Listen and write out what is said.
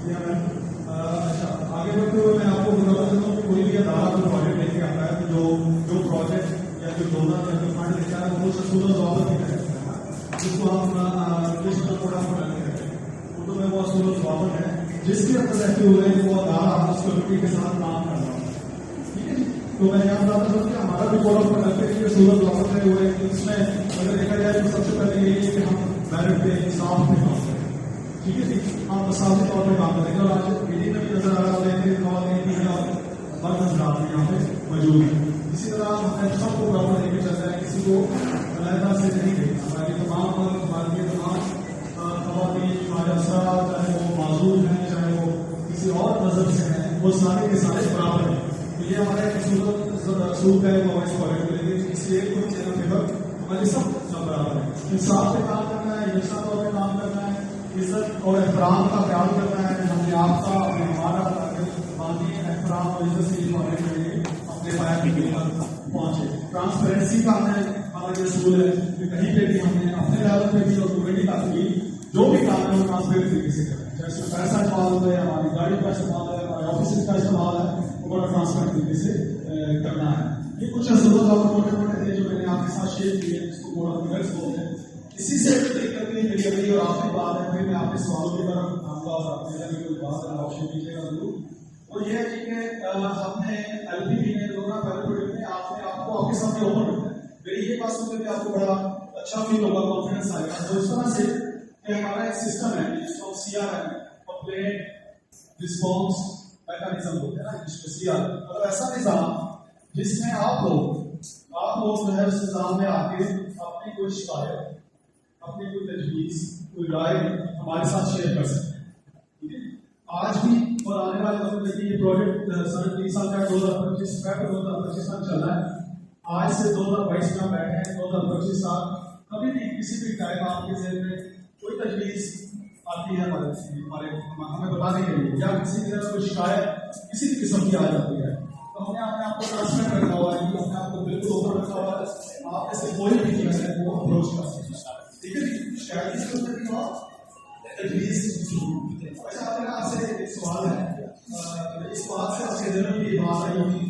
اچھا آگے بڑھتے ہوئے میں آپ کو بتا دیتا ہوں کہ کوئی بھی ادارہ جو پروجیکٹ لے کے آتا ہے تو جو پروجیکٹ یا جو ڈونر یا جو فنڈ دیتا ہے وہ سسول ضوابط نہیں کرتا ہے، جس کو ہم اردو میں وہ اصول ضوابط ہے جس کے اندر رہتے ہوئے وہ ادارہ اس کمیٹی کے ساتھ کام کر رہا ہے. ٹھیک ہے جی. تو میں یہاں بتاتا ہوں کہ ہمارا بھی کوڈ آف کنڈکٹ کے سورت ضوابط ہے ہوئے اس میں اگر دیکھا جائے تو سب سے پہلے یہی ہے کہ ہم میرٹ پہ انصاف پہ کام کریں. ٹھیک ہے جی. ہم مساوی طور پہ کام کریں گے اور آج میڈیا میں بھی نظر آ رہا ہے کہ خواتین اور مرد حضرات بھی یہاں پہ موجود ہیں. اسی طرح ہمیں سب کو برابر لے کے چلتا ہے، کسی کو علیحدہ سے نہیں دیکھنا. ہماری تمام خواتین ہمارے افسرات چاہے وہ معذور ہیں چاہے وہ کسی اور مذہب سے ہیں وہ سارے کے سارے برابر ہیں. تو یہ ہمارا ایک اصول ہے وہ ہماری فالو کریں گے. اس لیے کوئی چیز فیور ہمارے سب برابر ہے. انصاف پہ کام کرنا ہے، یکساں طور پہ کام کرنا ہے، عزت اور احترام کا خیال کرنا ہے. ہم نے آپ کا اپنے ہمارا باقی احترام اور عزت سے فالو کریں گے اپنے پایا کے پہنچے. ٹرانسپیرنسی کا ہمارا یہ اصول ہے کہ کہیں پہ بھی ہم نے اپنے لیول پہ بھی اور کمیونٹی کا بھی جو بھی کام ہے وہ ٹرانسپیرنٹ طریقے سے کریں. جیسے پیسہ استعمال ہو ہے، ہماری گاڑی کا استعمال ہے، ہمارے آفس کا استعمال ہے، وہ بڑا ٹرانسپیرنٹ طریقے سے کرنا ہے. یہ کچھ اصولات آپ موٹے موٹے تھے جو میں نے آپ کے ساتھ شیئر کیے ہیں، جس کو موڈل پروجیکٹس بولتے ہیں. اسی سے میری اگلی اور آخری بات ہے، پھر میں آپ کے سوالوں کی طرف آؤں گا اور آپ نے کوئی بات ہے آپشن دیجیے گا ضرور. وہ یہ ہے کہ ہم نے ایل پی نے لوگوں پہلے پروجیکٹ میں آپ کو آپ کے سامنے اوپن رکھا ہے. میری یہ بات سن کر کے آپ کو بڑا اچھا فیل ہوگا، کانفیڈنس آئے گا. تو اس طرح سے کہ ہمارا ایک سسٹم ہے جس کو C R M complaint response mechanism ہوتا ہے نا، جس کو سی آر مطلب ایسا نظام جس میں آپ لوگ جو ہے اس نظام میں آ کے اپنی کوئی شکایت، اپنی کوئی تجویز، کوئی رائے ہمارے ساتھ شیئر کر سکتے ہیں. ٹھیک ہے. آج بھی اور آنے والے وقت میں یہ پروجیکٹ سن 3 سال کا 2025 سال چل رہا ہے. آج سے 2022 میں بیٹھے ہیں، 2025 سال کبھی بھی کسی بھی ٹائم آپ کے ذہن میں کوئی تجویز آتی ہے ہمیں بتانے کے لیے یا کسی کی طرف کوئی شکایت کسی بھی قسم کی آ جاتی ہے تو ہم نے اپنے آپ کو ٹرانسلیٹ رکھا ہوا ہے، ہم نے آپ کو بالکل اوپر رکھا ہوا ہے. آپ ایسے کوئی بھی چیز ہے وہ اپروچ کر سکتے ہیں. ٹھیک ہے جی. شکایت کس کے اوپر کی بات تجویز. اچھا آپ سے ایک سوال ہے، اس بات سے آپ کے دل میں یہ بات آئی ہوگی